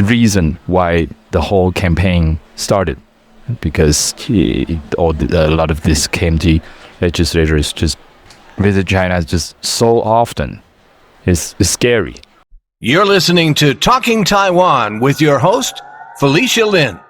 reason why the whole campaign started, because a lot of these KMT legislators just visit China just so often. It's scary. You're listening to Talking Taiwan with your host, Felicia Lin.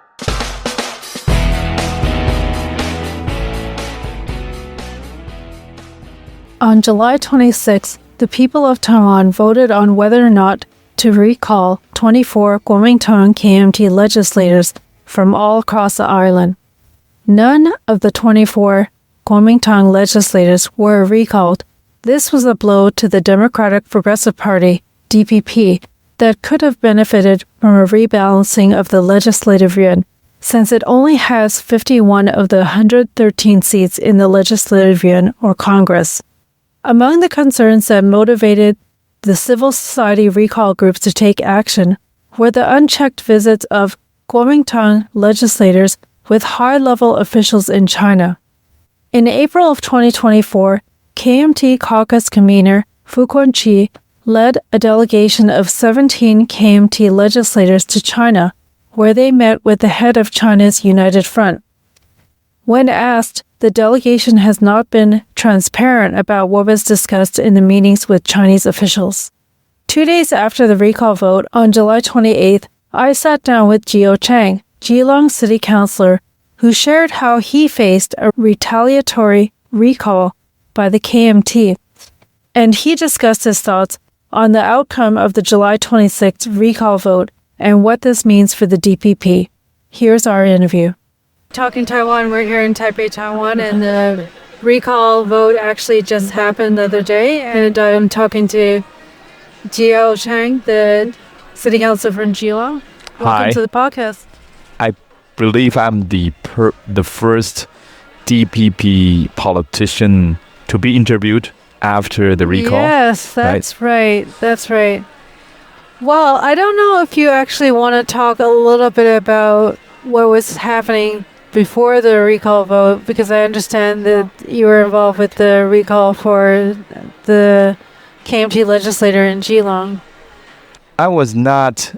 On July 26, the people of Taiwan voted on whether or not to recall 24 Kuomintang KMT legislators from all across the island. None of the 24 Kuomintang legislators were recalled. This was a blow to the Democratic Progressive Party, DPP, that could have benefited from a rebalancing of the legislative yuan, since it only has 51 of the 113 seats in the legislative yuan or Congress. Among the concerns that motivated the civil society recall groups to take action were the unchecked visits of Kuomintang legislators with high-level officials in China. In April of 2024, KMT caucus convener Fu Kun-chi led a delegation of 17 KMT legislators to China, where they met with the head of China's United Front. When asked, the delegation has not been transparent about what was discussed in the meetings with Chinese officials. 2 days after the recall vote, on July 28th, I sat down with Jiho Chang, Keelung City Councilor, who shared how he faced a retaliatory recall by the KMT, and he discussed his thoughts on the outcome of the July 26th recall vote and what this means for the DPP. Here's our interview. Talking Taiwan, we're here in Taipei, Taiwan, and the recall vote actually just happened the other day, and I'm talking to Jiho Chang, the city councilor from Jiho. Welcome to the podcast. I believe I'm the first DPP politician to be interviewed after the recall. Yes, that's right. That's right. Well, I don't know if you actually want to talk a little bit about what was happening before the recall vote, because I understand that you were involved with the recall for the KMT legislator in Keelung. I was not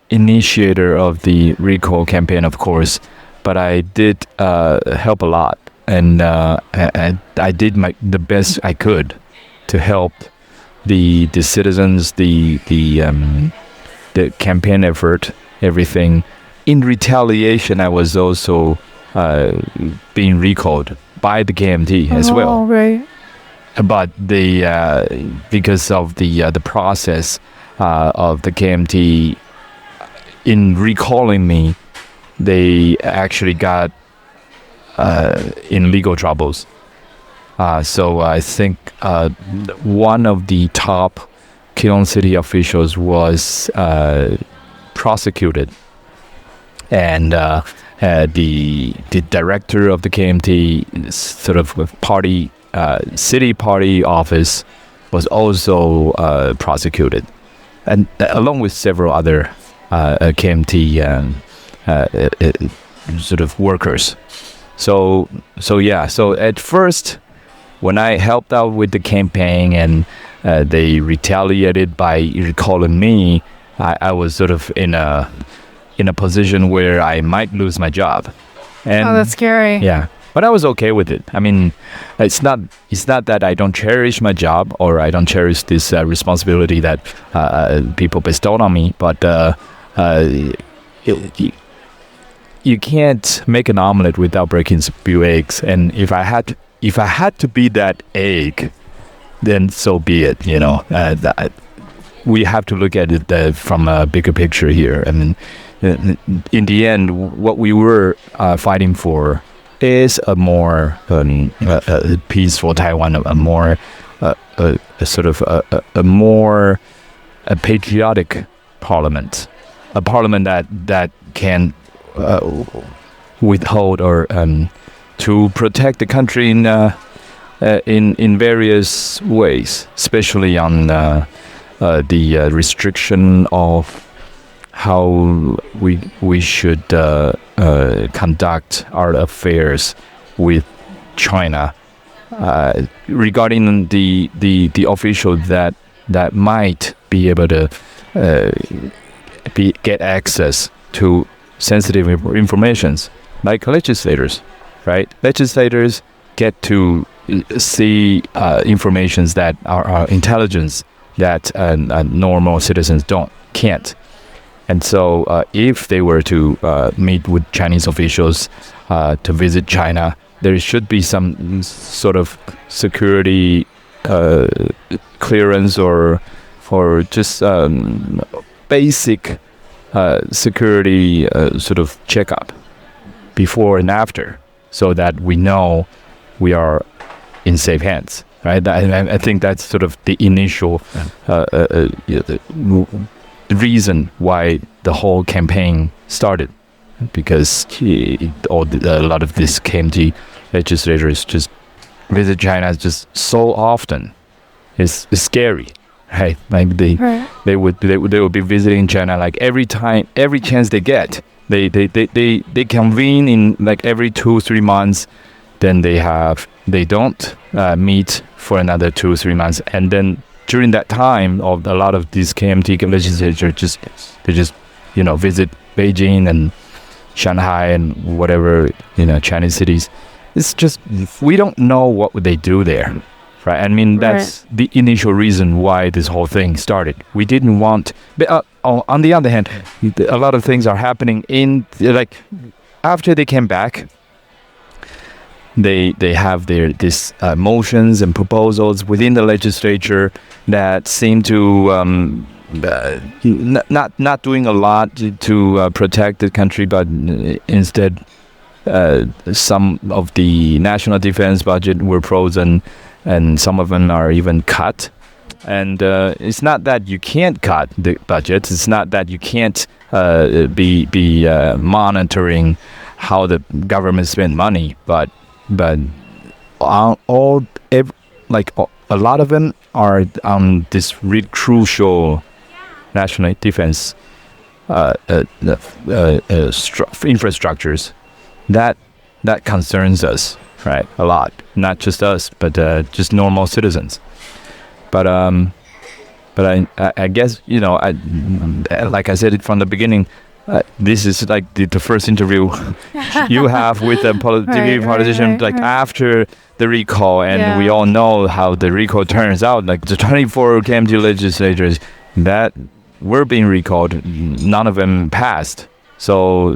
initiator of the recall campaign, of course, but I did help a lot, and I did the best I could to help the citizens, the campaign effort, everything. In retaliation, I was also being recalled by the KMT as well. Right. But because of the process of the KMT in recalling me, they actually got in legal troubles. So I think one of the top Keelung City officials was prosecuted, and the director of the KMT sort of party city party office was also prosecuted, and along with several other KMT sort of workers. So at first, when I helped out with the campaign and they retaliated by recalling me, I was sort of in a position where I might lose my job. And that's scary. Yeah, but I was okay with it. I mean, it's not that I don't cherish my job or I don't cherish this responsibility that people bestowed on me, but you can't make an omelet without breaking a few eggs. And if I had to be that egg, then so be it. You know, we have to look at it from a bigger picture here. I mean, in the end, what we were fighting for is a more peaceful Taiwan, a more a patriotic parliament, a parliament that can withhold or to protect the country in various ways, especially on the restriction of how we should conduct our affairs with China, regarding the official that might be able to get access to sensitive informations, like legislators, right? Legislators get to see informations that are intelligence that normal citizens can't. And so if they were to meet with Chinese officials to visit China, there should be some sort of security clearance or just basic security sort of checkup before and after, so that we know we are in safe hands, right? I think that's sort of the initial the reason why the whole campaign started, because a lot of these KMT legislators just visit China just so often. It's scary, right? Like they would be visiting China like every chance they get. They convene in like every 2-3 months. Then they don't meet for another 2-3 months, and then during that time, of a lot of these KMT legislators just visit Beijing and Shanghai and whatever Chinese cities. It's just we don't know what would they do there, right? I mean that's the initial reason why this whole thing started. We didn't want, but on the other hand, a lot of things are happening like after they came back. They have this motions and proposals within the legislature that seem to not doing a lot to protect the country, but instead some of the national defense budget were frozen, and some of them are even cut. And it's not that you can't cut the budget. It's not that you can't be monitoring how the government spend money, but a lot of them are on this really crucial national defense infrastructures that concerns us, right? A lot, not just us, but just normal citizens. But I guess like I said it from the beginning. This is like the first interview you have with a politician after the recall, and we all know how the recall turns out. Like the 24 KMT legislators that were being recalled, none of them passed. So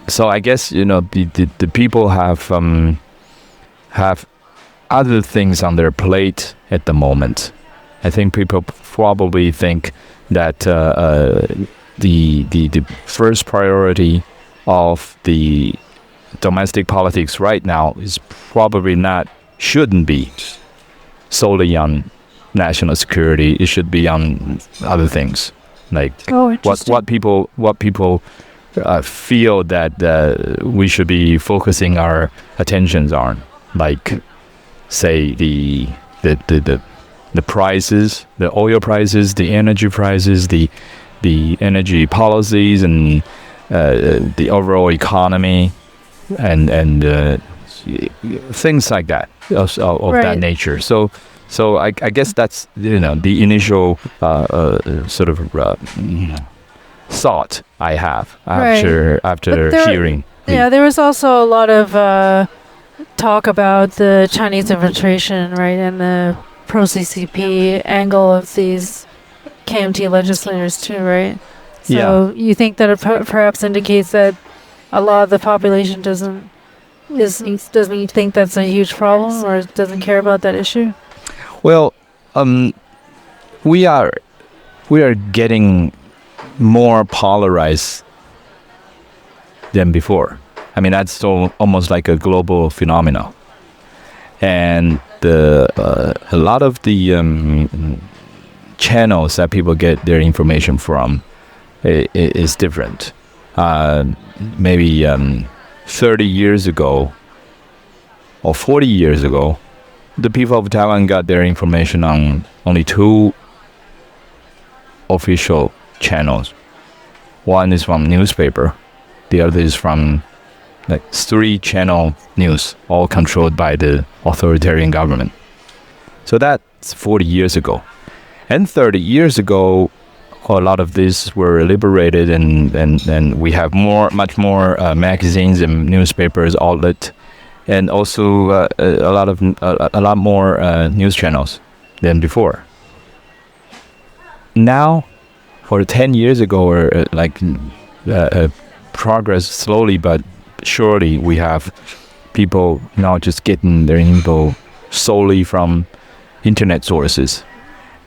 so I guess the people have other things on their plate at the moment. I think people probably think that the first priority of the domestic politics right now is probably shouldn't be solely on national security. It should be on other things, like what people feel that we should be focusing our attentions on, like say the prices, the oil prices, the energy prices, the energy policies, and the overall economy, and things like that of that nature. So I guess that's the initial sort of thought I have after hearing. Yeah, there was also a lot of talk about the Chinese infiltration, right, and the pro-CCP angle of these KMT legislators too, right? So you think that it perhaps indicates that a lot of the population doesn't think that's a huge problem, or doesn't care about that issue? Well, we are getting more polarized than before. I mean, that's almost like a global phenomenon, and a lot of the channels that people get their information from is different. Maybe 30 years ago or 40 years ago, the people of Taiwan got their information on only 2 official channels. One is from newspaper, the other is from 3-channel news, all controlled by the authoritarian government. So that's 40 years ago. And 30 years ago, a lot of these were liberated, and we have much more magazines and newspapers outlet, and also a lot more news channels than before. Now, for 10 years ago, or progress slowly but surely, we have people now just getting their info solely from internet sources,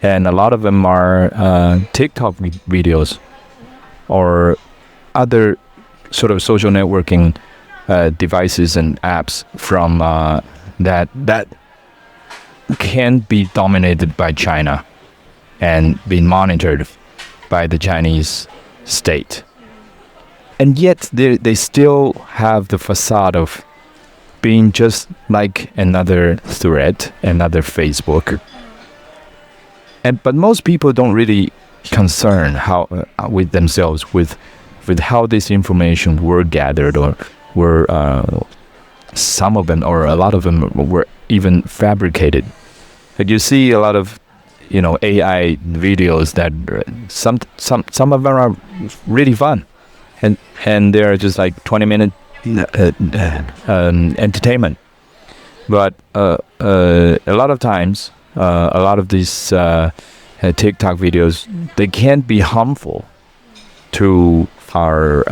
and a lot of them are TikTok videos or other sort of social networking devices and apps from that can be dominated by China and being monitored by the Chinese state. And yet they still have the facade of being just like another thread, another Facebook. But most people don't really concern with themselves with how this information were gathered, or were some of them or a lot of them were even fabricated. Like you see a lot of AI videos that some of them are really fun, and they're just like 20-minute entertainment. But a lot of times, a lot of these TikTok videos, they can be harmful to our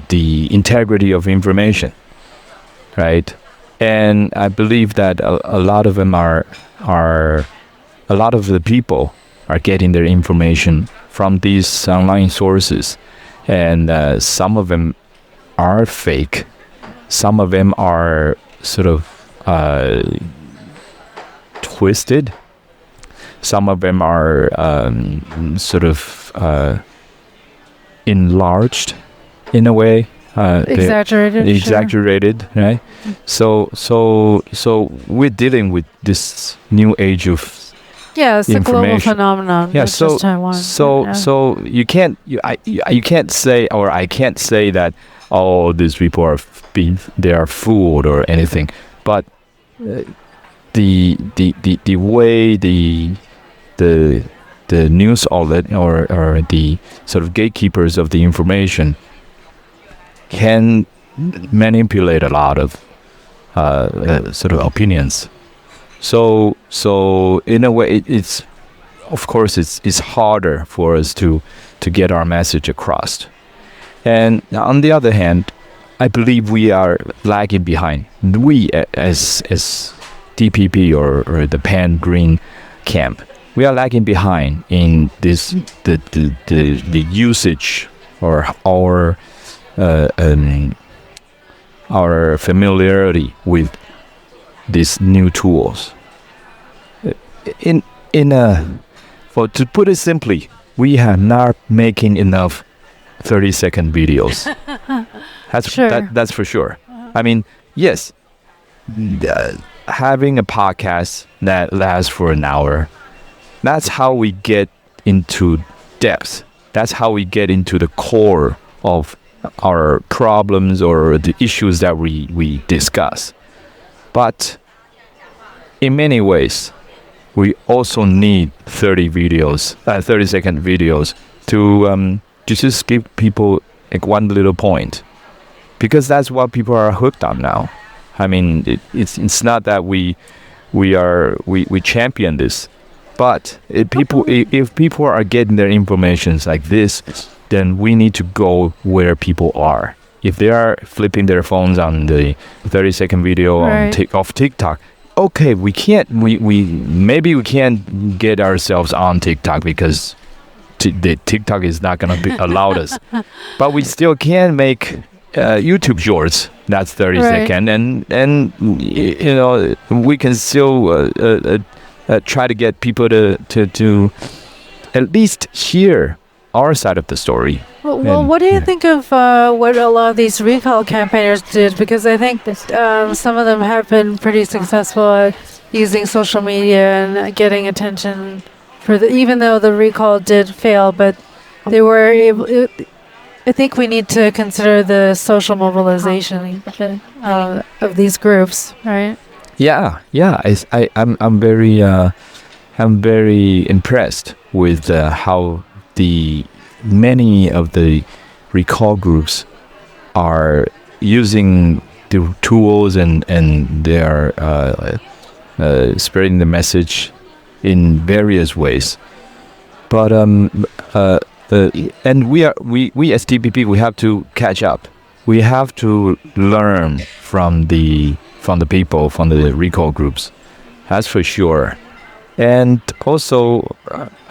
the integrity of information, right? And I believe that a lot of them are a lot of the people are getting their information from these online sources, and some of them are fake, some of them are sort of twisted, some of them are sort of enlarged in a way, exaggerated, right? So we're dealing with this new age of it's a global phenomenon. Yeah, so just Taiwan. So you can't say, or I can't say that these people they are fooled or anything, but the way the news outlet or the sort of gatekeepers of the information can manipulate a lot of sort of opinions. So in a way, it's of course it's harder for us to get our message across. And on the other hand, I believe we are lagging behind. We as DPP or the Pan Green camp, we are lagging behind in this the usage or our familiarity with these new tools. To put it simply, we are not making enough 30-second videos. That's for sure. I mean, yes, having a podcast that lasts for an hour, that's how we get into depth. That's how we get into the core of our problems or the issues that we discuss. But in many ways, we also need 30-second videos to just give people like one little point, because that's what people are hooked on now. I mean, it's not that we champion this, but if people are getting their information like this, then we need to go where people are. If they are flipping their phones on the 30-second video of TikTok, okay, we maybe we can't get ourselves on TikTok because the TikTok is not going to allow us, but we still can make YouTube shorts that's 30 second, and we can still try to get people to at least hear our side of the story. Well, what do you think of what a lot of these recall campaigners did? Because I think that some of them have been pretty successful at using social media and getting attention even though the recall did fail, but they were able. I think we need to consider the social mobilization of these groups, right? Yeah. I'm very impressed with how many of the recall groups are using the tools and they are spreading the message in various ways. But and we as DPP, we have to catch up. We have to learn from the people, from the recall groups. That's for sure. And also,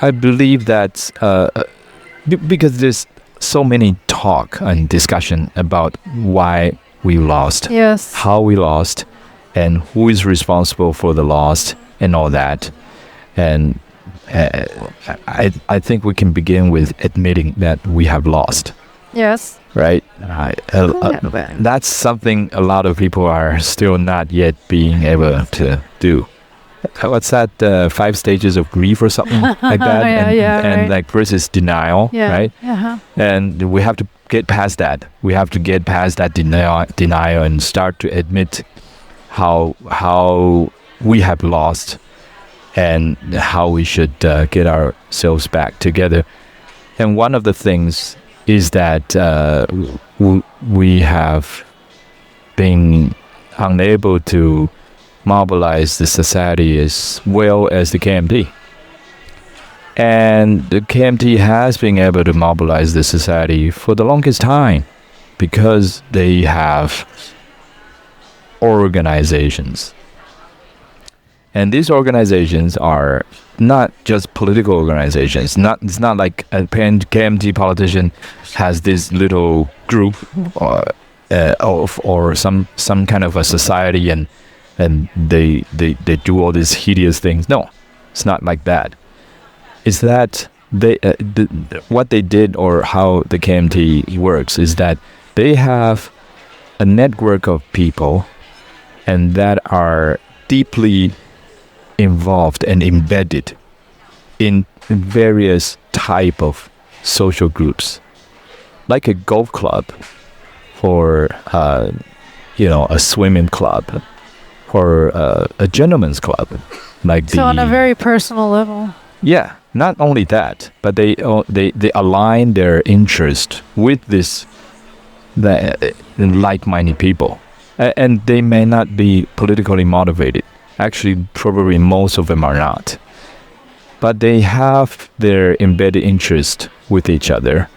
I believe that because there's so many talk and discussion about why we lost, Yes. how we lost, and who is responsible for the loss and all that. And I think we can begin with admitting that we have lost, Yes. right? That's something a lot of people are still not yet being able to do. What's that? 5 stages of grief or something like that, and right. like versus denial, Yeah. right? Uh-huh. And we have to get past that. We have to get past that denial and start to admit how we have lost and how we should get ourselves back together. And one of the things is that we have been unable to mobilize the society as well as the KMT. And the KMT has been able to mobilize the society for the longest time because they have organizations. And these organizations are not just political organizations. It's not like a KMT politician has this little group or some kind of a society and they do all these hideous things. No, it's not like that. It's that what they did, or how the KMT works, is that they have a network of people and that are deeply involved and embedded in various type of social groups, like a golf club, or a swimming club, or a gentleman's club, like So on a very personal level. Yeah, not only that, but they align their interest with the like-minded people, and they may not be politically motivated. Actually, probably most of them are not. But they have their embedded interest with each other.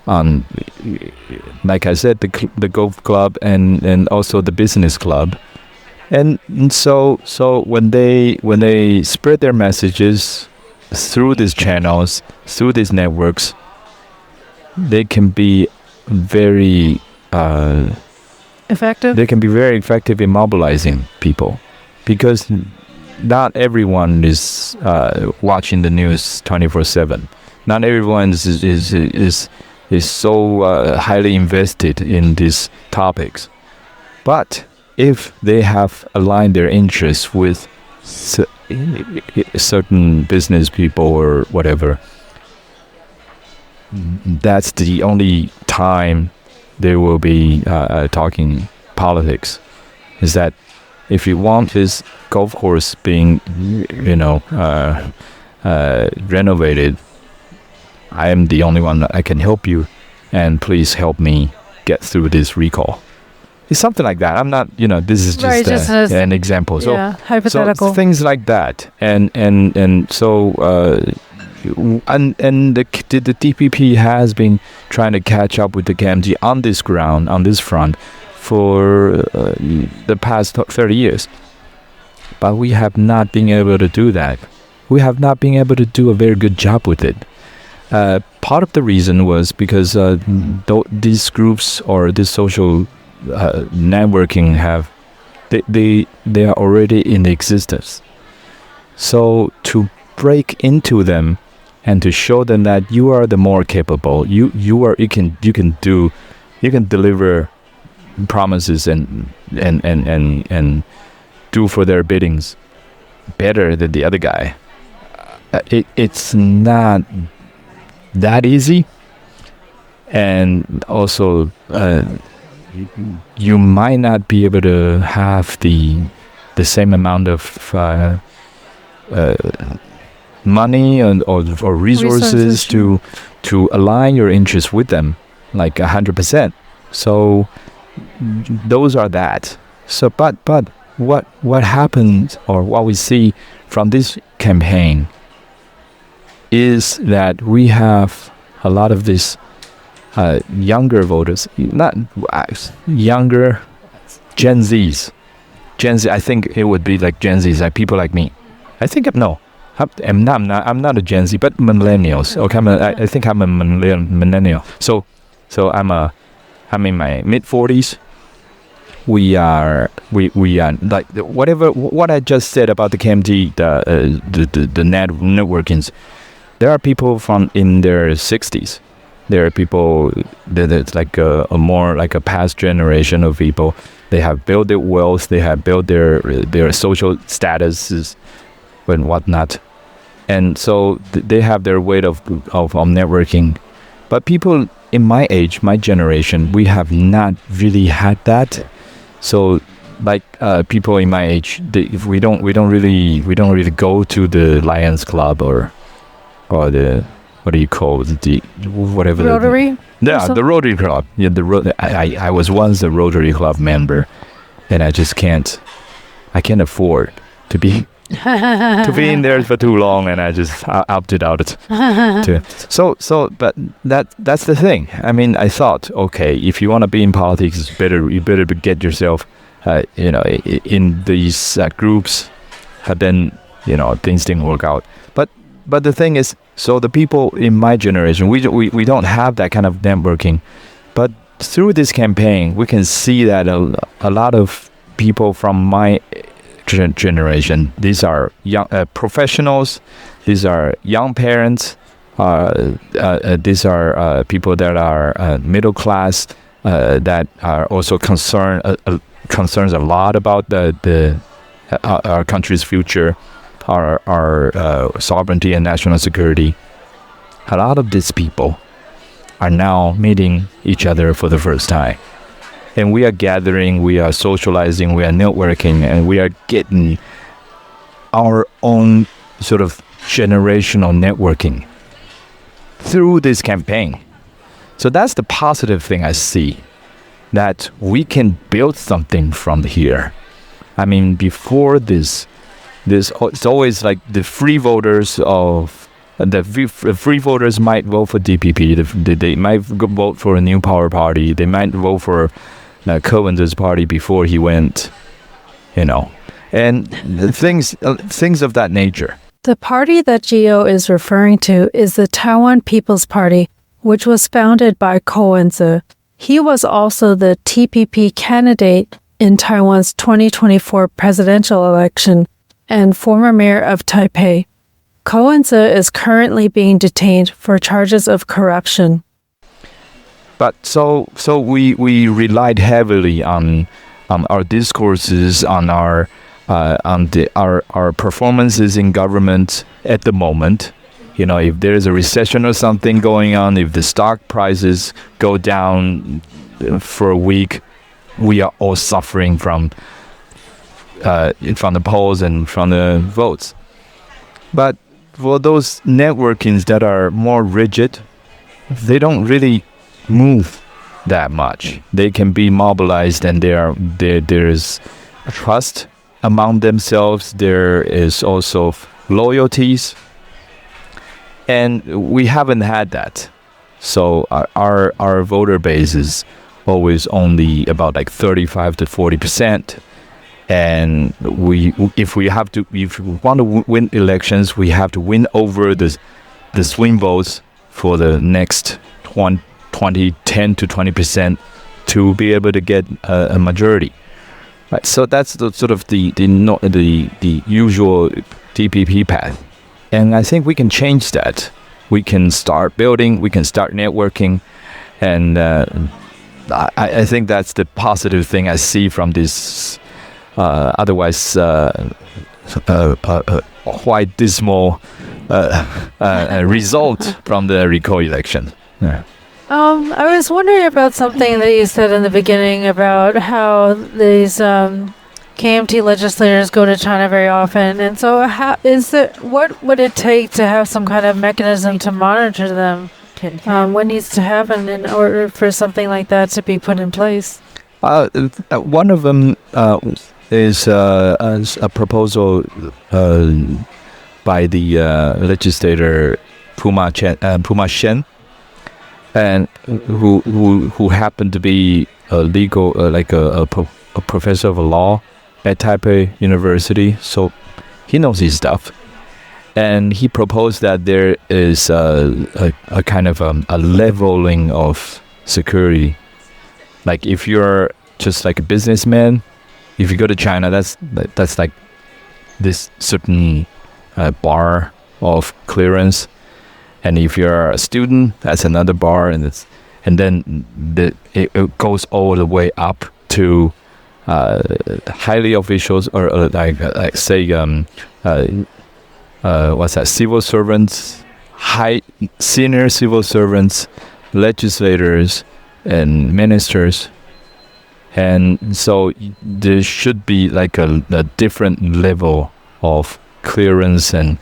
Like I said, the golf club and also the business club. And so when they spread their messages through these channels, through these networks, they can be very Effective? They can be very effective in mobilizing people, because not everyone is watching the news 24/7. Not everyone is so highly invested in these topics. But if they have aligned their interests with certain business people or whatever, that's the only time they will be talking politics. Is that if you want this golf course being, renovated, I am the only one that I can help you, and please help me get through this recall. It's something like that. I'm not, this is just, an example. So, hypothetical. So things like that, and the DPP has been trying to catch up with the KMT on this ground, on this front, for the past 30 years. But we have not been able to do that. We have not been able to do a very good job with it. Part of the reason was because these groups or this social networking they are already in existence. So to break into them and to show them that you are the more capable, you can deliver promises and do for their biddings better than the other guy. It's not that easy, and also you might not be able to have the same amount of money or resources to align your interests with them, like 100%. So those are that. So but what happens, or what we see from this campaign, is that we have a lot of these younger voters, not younger Gen Zs. I think it would be like Gen Zs, like people like me. I think I'm not a Gen Z, but millennials. Okay, I think I'm a millennial. So I'm in my mid 40s. We are like what I just said about the KMT, the networkings. There are people from in their 60s. There are people that's like a more like a past generation of people. They have built their wealth. They have built their social statuses and whatnot, and so they have their way of networking. But people in my age, my generation, we have not really had that. So like people in my age, we don't really go to the Lions Club or the, what do you call it, the whatever Rotary? The Rotary Club. Yeah, I was once a Rotary Club member, and I can't afford to be in there for too long, and I just opted out. But that's the thing. I mean, I thought, okay, if you want to be in politics, you better get yourself, in these groups. Then things didn't work out. But the thing is, so the people in my generation, we don't have that kind of networking. But through this campaign, we can see that a lot of people from my generation, these are young professionals, these are young parents, these are people that are middle class, that are also concerns a lot about our country's future, our sovereignty and national security. A lot of these people are now meeting each other for the first time. And we are gathering, we are socializing, we are networking, and we are getting our own sort of generational networking through this campaign. So that's the positive thing I see, that we can build something from here. I mean, before this it's always like the free voters might vote for DPP. They might vote for a new power party. They might vote for ko-wen-je's party before he went, and things of that nature. The party that Jiho is referring to is the Taiwan People's Party, which was founded by ko-wen-je. He was also the DPP candidate in Taiwan's 2024 presidential election and former mayor of Taipei. Ko-wen-je is currently being detained for charges of corruption. But so we relied heavily on our discourses, on our performances in government at the moment. If there is a recession or something going on, if the stock prices go down for a week, we are all suffering from the polls and from the votes. But for those networkings that are more rigid, they don't really move that much. They can be mobilized, and there is trust among themselves. There is also loyalties, and we haven't had that. So our voter base is always only about like 35 to 40%. And if we want to win elections, we have to win over the swing votes for the next 10 to 20% to be able to get a majority. Right. So that's the sort of the usual DPP path, and I think we can change that. We can start building. We can start networking, and I think that's the positive thing I see from this. Otherwise, quite dismal result from the recall election. Yeah. I was wondering about something that you said in the beginning about how these KMT legislators go to China very often, and so what would it take to have some kind of mechanism to monitor them? What needs to happen in order for something like that to be put in place? One of them is a proposal by the legislator Puma Shen, and who happened to be a legal a professor of law at Taipei University, so he knows his stuff. And he proposed that there is a kind of a leveling of security. Like if you're just like a businessman, if you go to China, that's like this certain bar of clearance. And if you're a student, that's another bar, and then it goes all the way up to highly officials, or like say what's that? Civil servants, senior civil servants, legislators, and ministers. And so there should be like a different level of clearance and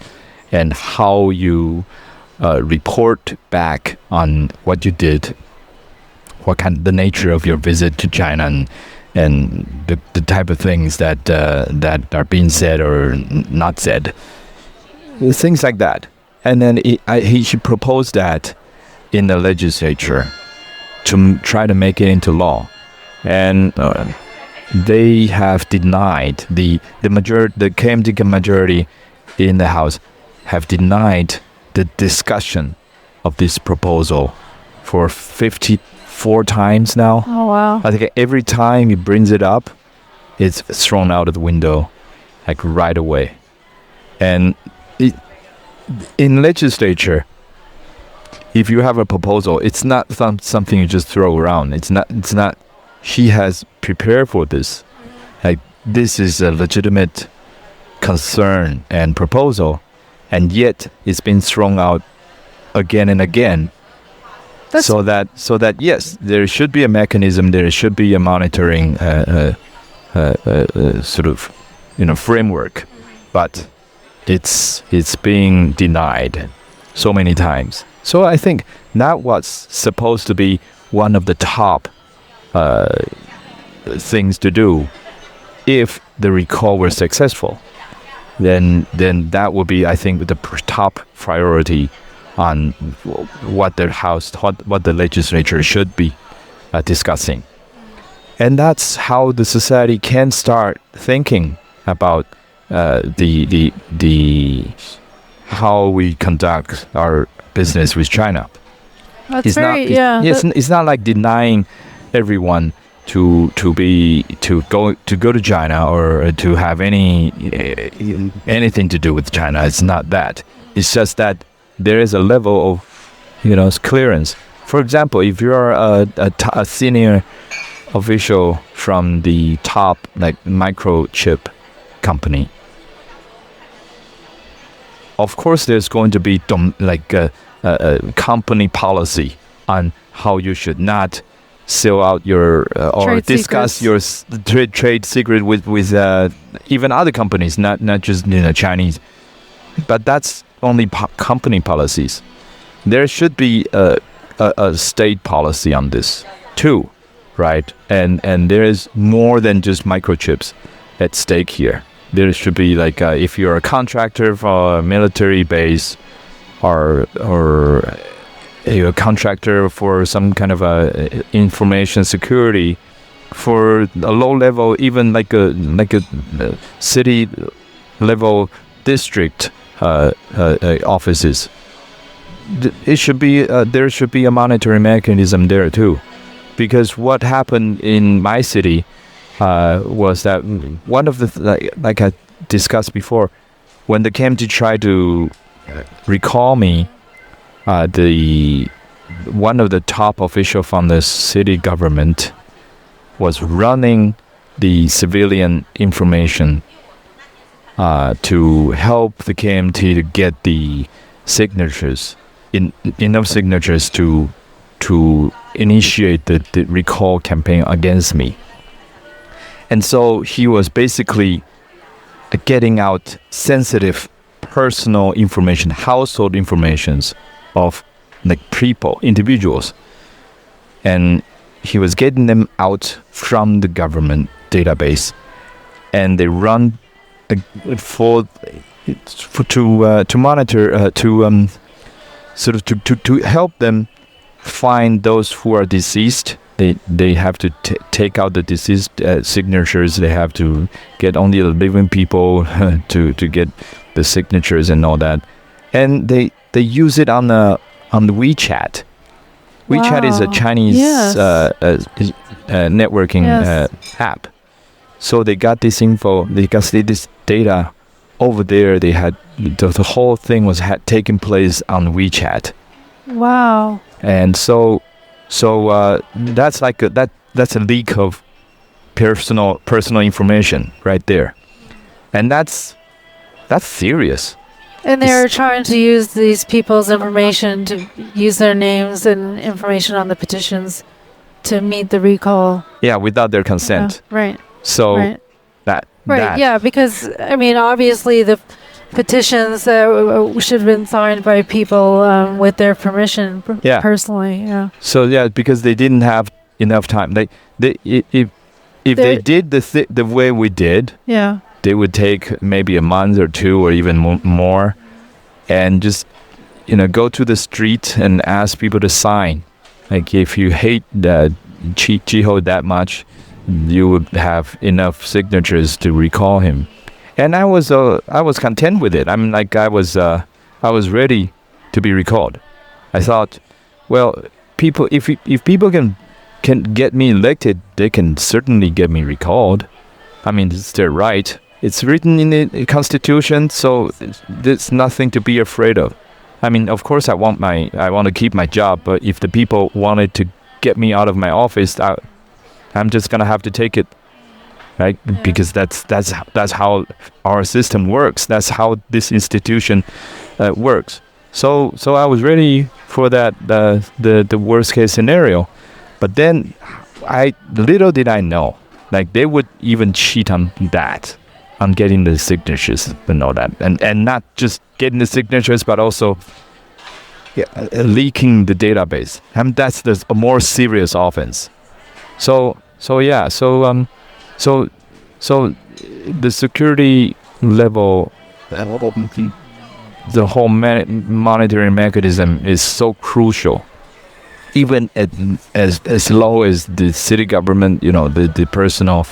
how you report back on what you did, the nature of your visit to China, and the type of things that are being said or not said. Things like that. And then he should propose that in the legislature to try to make it into law. And they have denied, the KMT majority in the House have denied the discussion of this proposal for 54 times now. Oh, wow. I think every time he brings it up, it's thrown out of the window, like right away. And in legislature, if you have a proposal, it's not something you just throw around. It's not. She has prepared for this. Like, this is a legitimate concern and proposal, and yet it's been thrown out again and again. So that yes, there should be a mechanism. There should be a monitoring sort of framework, but it's being denied so many times. So I think that was supposed to be one of the top things to do if the recall were successful. Then that would be, I think, the top priority on what the legislature should be discussing. And that's how the society can start thinking about the how we conduct our business with China. It's not like denying everyone to go to China or to have anything to do with China. It's not that. It's just that there is a level of clearance. For example, if you're a senior official from the top microchip company, of course there's going to be a company policy on how you should not sell out your or discuss secrets. Your trade secret with even other companies, not just Chinese. But that's only company policies. There should be a state policy on this too, right? And there is more than just microchips at stake here. There should be if you're a contractor for a military base, or you're a contractor for some kind of information security, for a low level, even like a city level district offices. It should be there should be a monitoring mechanism there too, because what happened in my city was that one of the like I discussed before, when the KMT tried to recall me, one of the top official from the city government was running the civilian information to help the KMT to get the signatures, enough signatures to initiate the recall campaign against me. And so he was basically getting out sensitive personal information, household informations of like people, individuals. And he was getting them out from the government database, and they run to monitor to help them find those who are deceased. They have to take out the deceased signatures. They have to get only the living people to get the signatures and all that. And they use it on the WeChat. WeChat is a Chinese networking app. So they got this info. They got this data over there. They had the whole thing was taking place on WeChat. Wow. And so that's like that's a leak of personal information right there, and that's serious. And they're trying to use these people's information to use their names and information on the petitions to meet the recall. Yeah, without their consent. Right. So right. that. Yeah, because I mean, obviously the petitions should have been signed by people with their permission personally. Yeah. So because they didn't have enough time. If they did the way we did, they would take maybe a month or two or even more, and just go to the street and ask people to sign. Like if you hate Jiho that much, you would have enough signatures to recall him. And I was content with it. I mean, like I was ready to be recalled. I thought, well, people, if people can get me elected, they can certainly get me recalled. I mean, it's their right. It's written in the Constitution, so there's nothing to be afraid of. I mean, of course, I want to keep my job, but if the people wanted to get me out of my office, I'm just gonna have to take it. Right? Yeah. Because that's how our system works. That's how this institution works. So I was ready for that the worst case scenario, but then little did I know, like they would even cheat on that, on getting the signatures and all that, and not just getting the signatures, but also leaking the database. And that's a more serious offense. So the security level, the whole monitoring mechanism is so crucial. Even as low as the city government, the personal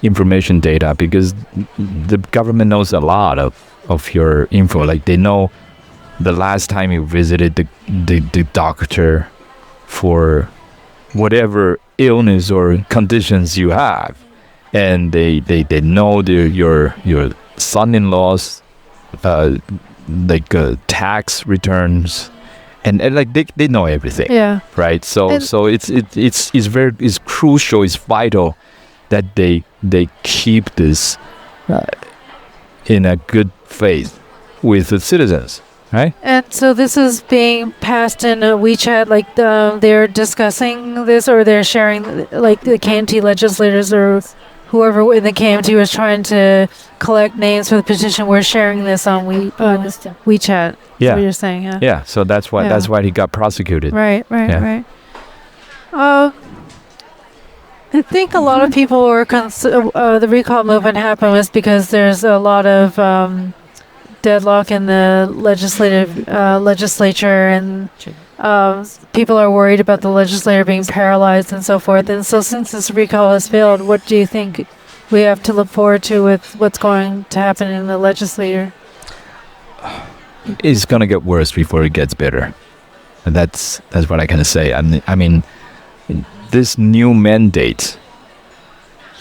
information data, because the government knows a lot of your info. Like they know the last time you visited the doctor for whatever illness or conditions you have, and they know your son-in-law's tax returns, and like they know everything. Yeah. Right. So it's crucial. It's vital that they keep this in a good faith with the citizens. Right. And so this is being passed in WeChat, like they're discussing this, or they're sharing, like the KMT legislators or whoever in the KMT was trying to collect names for the petition. We're sharing this on WeChat. Yeah. That's what you're saying, yeah. Yeah. So that's why he got prosecuted. Right. I think a lot of people were the recall movement happened was because there's a lot of deadlock in the legislature, and people are worried about the legislature being paralyzed and so forth. And so since this recall has failed, what do you think we have to look forward to with what's going to happen in the legislature? It's going to get worse before it gets better. And that's what I can say. I mean, this new mandate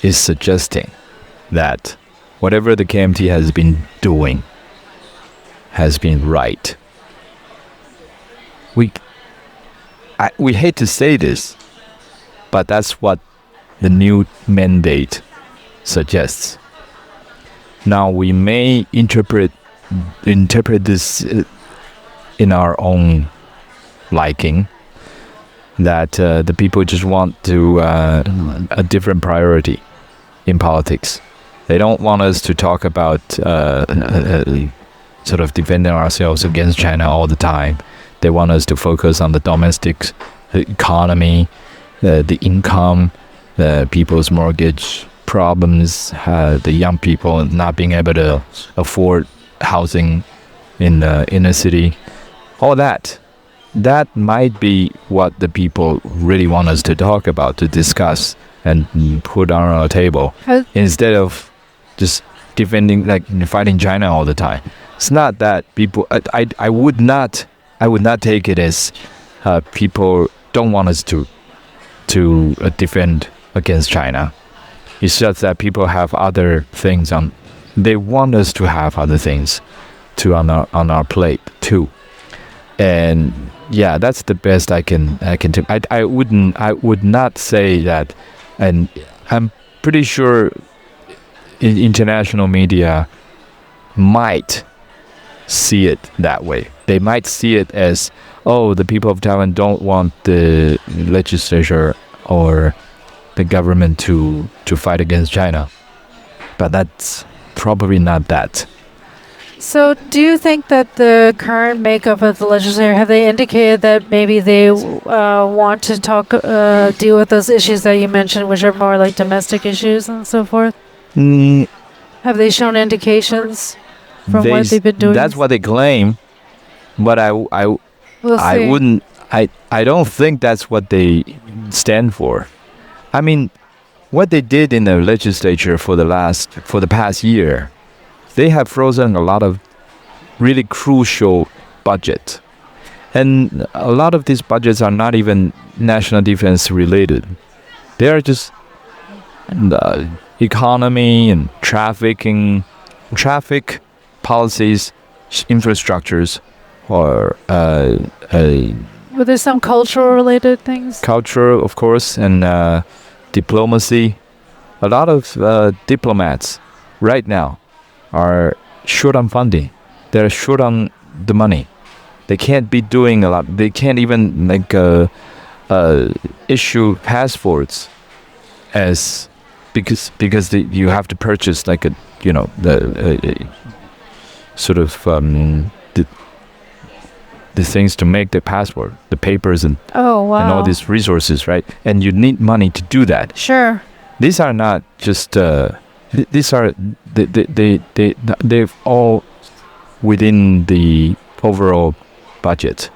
is suggesting that whatever the KMT has been doing has been right. We hate to say this, but that's what the new mandate suggests. Now we may interpret this in our own liking, that the people just want to a different priority. in politics. They don't want us to talk about sort of defending ourselves against China all the time. They want us to focus on the domestic economy, the income, the people's mortgage problems, the young people not being able to afford housing in the inner city. All that might be what the people really want us to talk about, to discuss and put on our table, instead of just defending, like fighting China all the time. It's not that people. I would not take it as people don't want us to defend against China. It's just that people have other things on. They want us to have other things on our plate too. And yeah, that's the best I can do. I would not say that, and I'm pretty sure international media might see it that way. They might see it as, oh, the people of Taiwan don't want the legislature or the government to fight against China. But that's probably not that. So do you think that the current makeup of the legislature, have they indicated that maybe they want to deal with those issues that you mentioned, which are more like domestic issues and so forth? Have they shown indications from what they've been doing? That's what they claim, but I don't think that's what they stand for. I mean, what they did in the legislature for the past year, they have frozen a lot of really crucial budget. And a lot of these budgets are not even national defense related. They are just the economy and traffic policies, infrastructures, or were there some cultural related things? Culture, of course, and diplomacy. A lot of diplomats right now are short on funding. They're short on the money. They can't be doing a lot. They can't even issue passports because you have to purchase sort of the things to make the passport, the papers and and all these resources, right? And you need money to do that. Sure. These are not just these are they've all within the overall budget.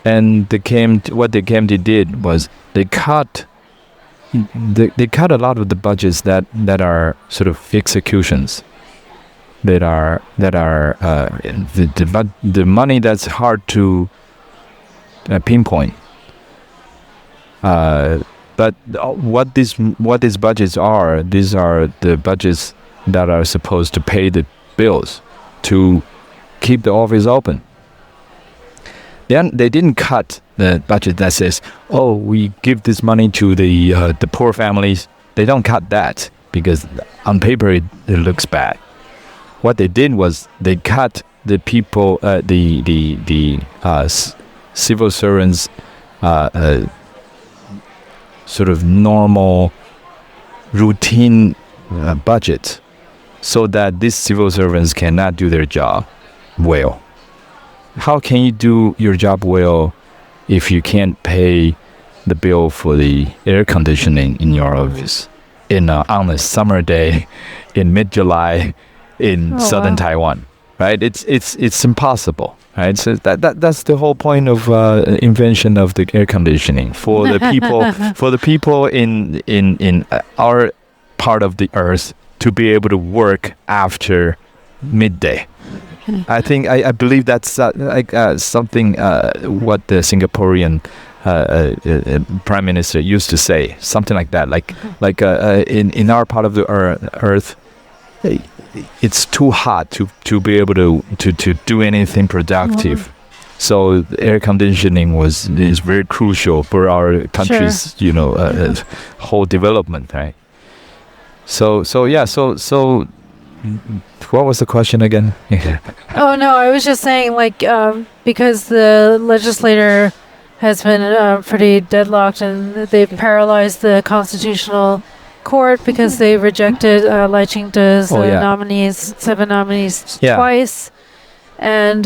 And what the KMT did was they cut a lot of the budgets that are sort of executions, that are the money that's hard to pinpoint. But what these budgets are, these are the budgets that are supposed to pay the bills, to keep the office open. Then they didn't cut the budget that says, oh, we give this money to the poor families. They don't cut that because on paper it looks bad. What they did was they cut the people, the civil servants, sort of normal, routine budget, so that these civil servants cannot do their job well. How can you do your job well if you can't pay the bill for the air conditioning in your office on a summer day in mid-July in southern Taiwan, right? It's impossible, right? So that's the whole point of invention of the air conditioning for the people in our part of the earth to be able to work after midday. I believe that's something what the Singaporean prime minister used to say, something like that. In our part of the earth, it's too hot to be able to do anything productive. So air conditioning is very crucial for our country's whole development, right? So what was the question again? Oh no, I was just saying because the legislator has been pretty deadlocked and they've paralyzed the constitutional court because they rejected Lai Ching-te's Oh, yeah. nominees, 7 nominees Yeah. twice. And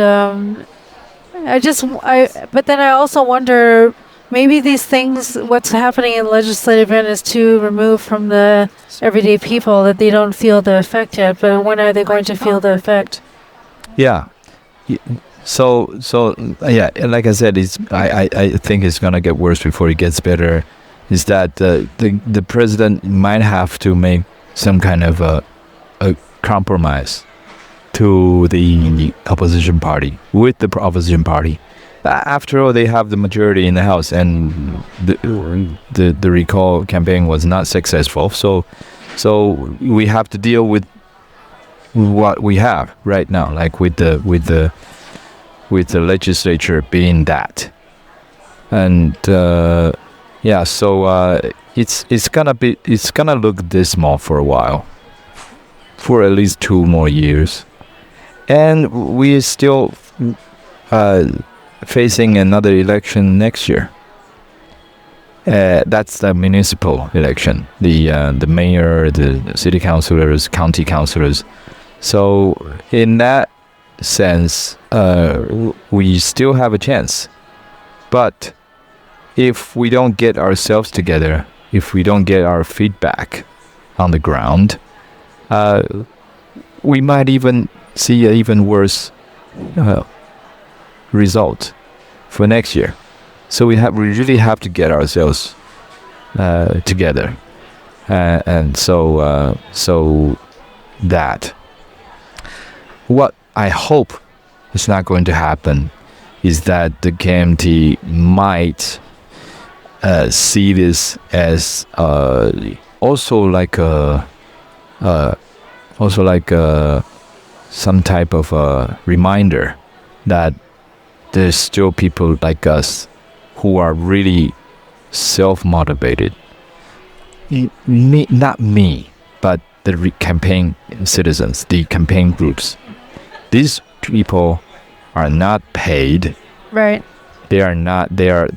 but then I also wonder, maybe these things, what's happening in the legislative end is too removed from the everyday people that they don't feel the effect yet. But when are they going to feel the effect? Yeah. So yeah, like I said, I think it's gonna get worse before it gets better. Is that the president might have to make some kind of a compromise to the opposition party with the opposition party. After all, they have the majority in the House, and the recall campaign was not successful. So we have to deal with what we have right now, like with the legislature being that, and yeah. So it's gonna look dismal for a while, for at least 2 more years, and we still facing another election next year. That's the municipal election, the mayor, the city councilors, county councilors. So in that sense, we still have a chance. But if we don't get ourselves together, if we don't get our feedback on the ground, we might even see an even worse result for next year. So we really have to get ourselves together, and so that what I hope is not going to happen is that the KMT might see this as also like some type of a reminder that there's still people like us who are really self-motivated. Not me, but the campaign citizens, the campaign groups. These people are not paid. Right. They are not. They are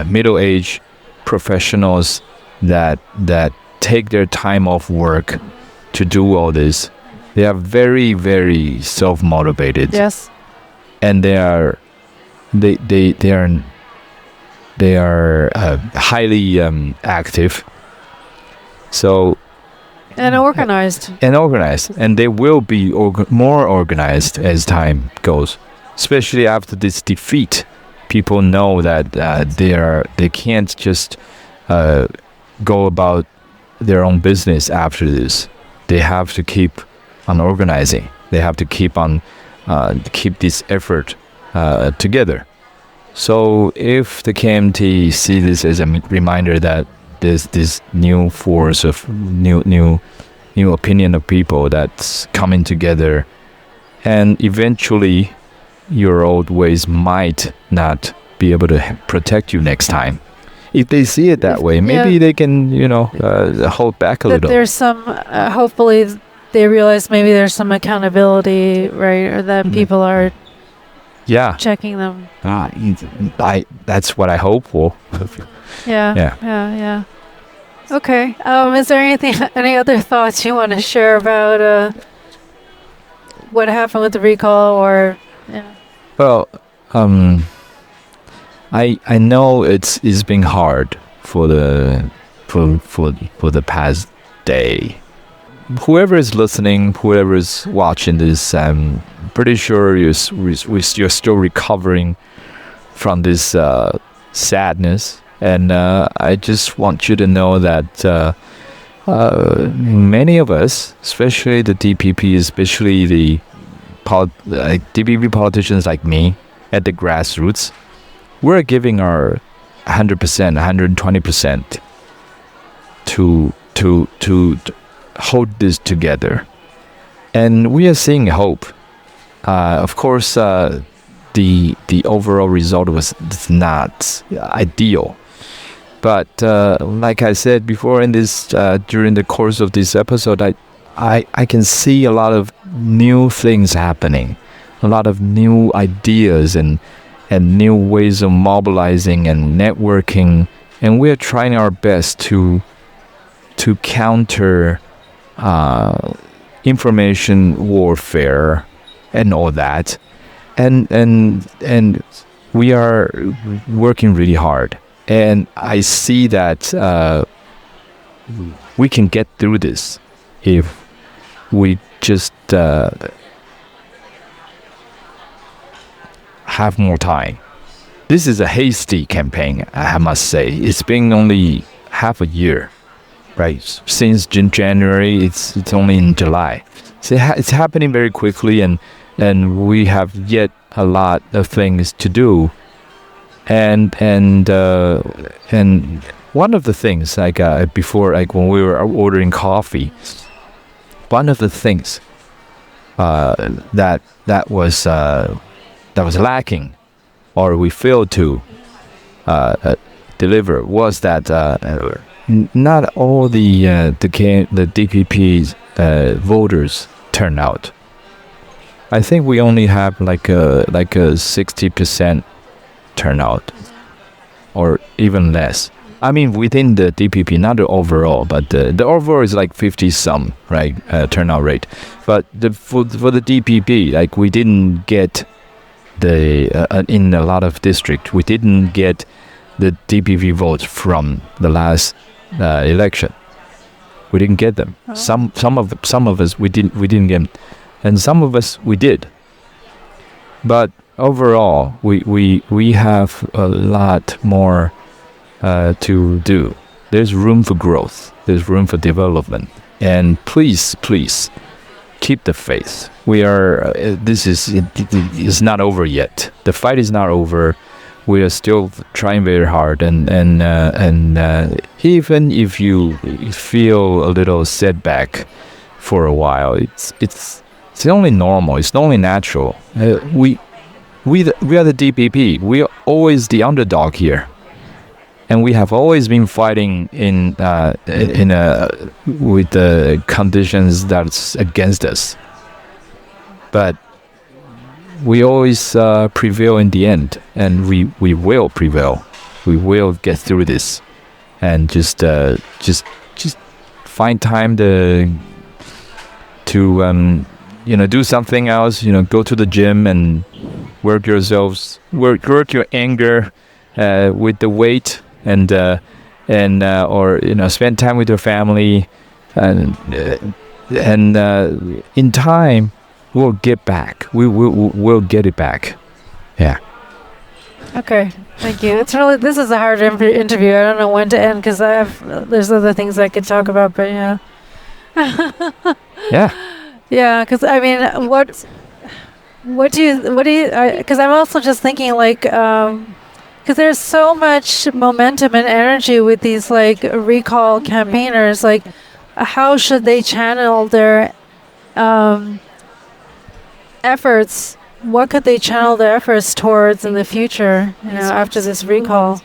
middle-aged professionals that take their time off work to do all this. They are very, very self-motivated. Yes. And they are highly active. So. And organized. And they will be more organized as time goes, especially after this defeat. People know that they can't just go about their own business after this. They have to keep on organizing. They have to keep on keep this effort together. So if the KMT see this as a reminder that there's this new force of new opinion of people that's coming together, and eventually your old ways might not be able to protect you next time. If they see it that way, maybe they can, hold back a little. There's some, hopefully they realize maybe there's some accountability, right? Or that people are checking them. That's what I hope for. Yeah. Okay. Is there any other thoughts you want to share about what happened with the recall, or? Yeah. Well, I know it's been hard for the past day. Whoever is listening, whoever is watching this, I'm pretty sure you're still recovering from this sadness. And I just want you to know that many of us, especially the DPP, especially the DPP politicians like me at the grassroots, we're giving our 100%, 120% to hold this together. And we are seeing hope. Of course, the overall result was not ideal. But like I said before in this, during the course of this episode, I can see a lot of new things happening, a lot of new ideas and new ways of mobilizing and networking, and we're trying our best to to counter information warfare and all that, and we are working really hard, and I see that we can get through this if we just have more time. This is a hasty campaign, I must say. It's been only half a year, right? Since January, it's only in July. So it's happening very quickly, and we have yet a lot of things to do. And one of the things, like before, like when we were ordering coffee, one of the things that was lacking, or we failed to deliver, was that not all the DPP voters turn out. I think we only have like a 60% turnout, or even less. I mean, within the DPP, not the overall, but the overall is like 50 some, right? Turnout rate. But for the DPP, like we didn't get in a lot of districts, we didn't get the DPP votes from the last election. We didn't get them. Oh. Some of us we didn't get them, and some of us we did. But overall, we have a lot more to do. There's room for growth. There's room for development. And please keep the faith. We are. This is not over yet. The fight is not over. We are still trying very hard, and even if you feel a little setback for a while, it's only normal. It's only natural. We are the DPP. We are always the underdog here, and we have always been fighting with the conditions that's against us. But we always prevail in the end, and we will prevail. We will get through this, and just find time to do something else. Go to the gym and work your anger with the weight, and or spend time with your family, and in time we'll get back. We'll get it back. Yeah. Okay, thank you. This is a hard interview. I don't know when to end because there's other things I could talk about, but yeah. Yeah. Yeah, because I mean, what do you? Because I'm also just thinking like, because there's so much momentum and energy with these like recall campaigners. Like, how should they channel their efforts? What could they channel their efforts towards in the future, after this recall?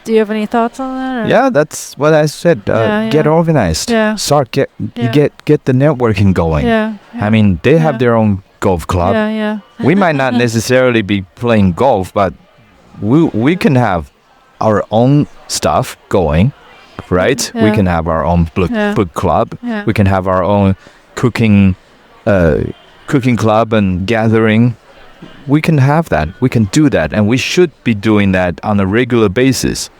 Do you have any thoughts on that? Or? Yeah, that's what I said. Get organized. Yeah. Start get the networking going. Yeah. I mean, they have their own golf club. Yeah. We might not necessarily be playing golf, but we can have our own stuff going, right? Yeah. We can have our own book club. Yeah. We can have our own cooking club and gathering. We can have that. We can do that, and we should be doing that on a regular basis,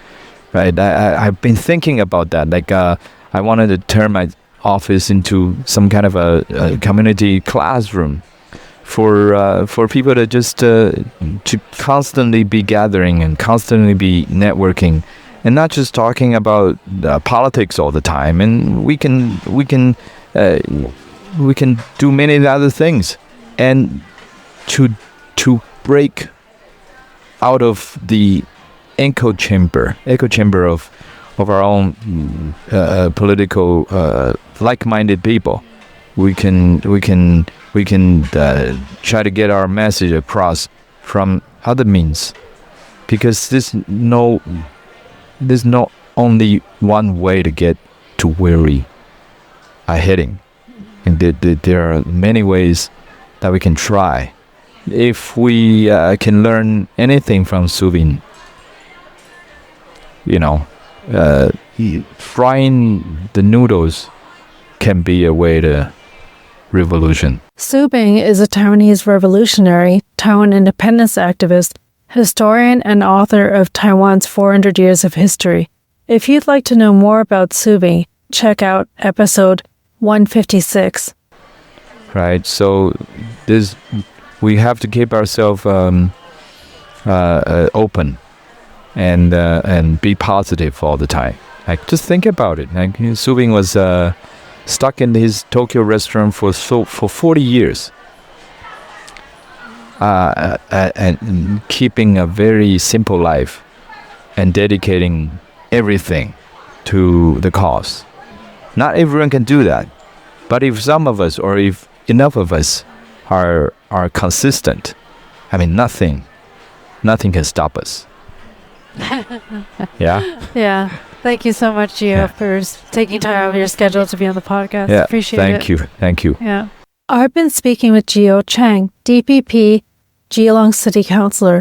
right? I've been thinking about that. Like, I wanted to turn my office into some kind of a community classroom for people to just to constantly be gathering and constantly be networking, and not just talking about politics all the time. And we can do many other things, and to break out of the echo chamber of our own political like-minded people. We can try to get our message across from other means, because there's no only one way to get to where we are heading, and there are many ways that we can try. If we can learn anything from Suvin, frying the noodles can be a way to revolution. Su Bing is a Taiwanese revolutionary, Taiwan independence activist, historian, and author of Taiwan's 400 Years of History. If you'd like to know more about Su Bing, check out episode 156. Right, so we have to keep ourselves open and be positive all the time. Like, just think about it. Like, Su Bing was stuck in his Tokyo restaurant for 40 years, and keeping a very simple life and dedicating everything to the cause. Not everyone can do that, but if some of us, or if enough of us are consistent, I mean, nothing can stop us. Yeah. Yeah. Thank you so much, Jiho, for taking time out of your schedule to be on the podcast. Yeah. Appreciate it. Thank you. Yeah. I've been speaking with Jiho Chang, DPP, Keelung City Councilor.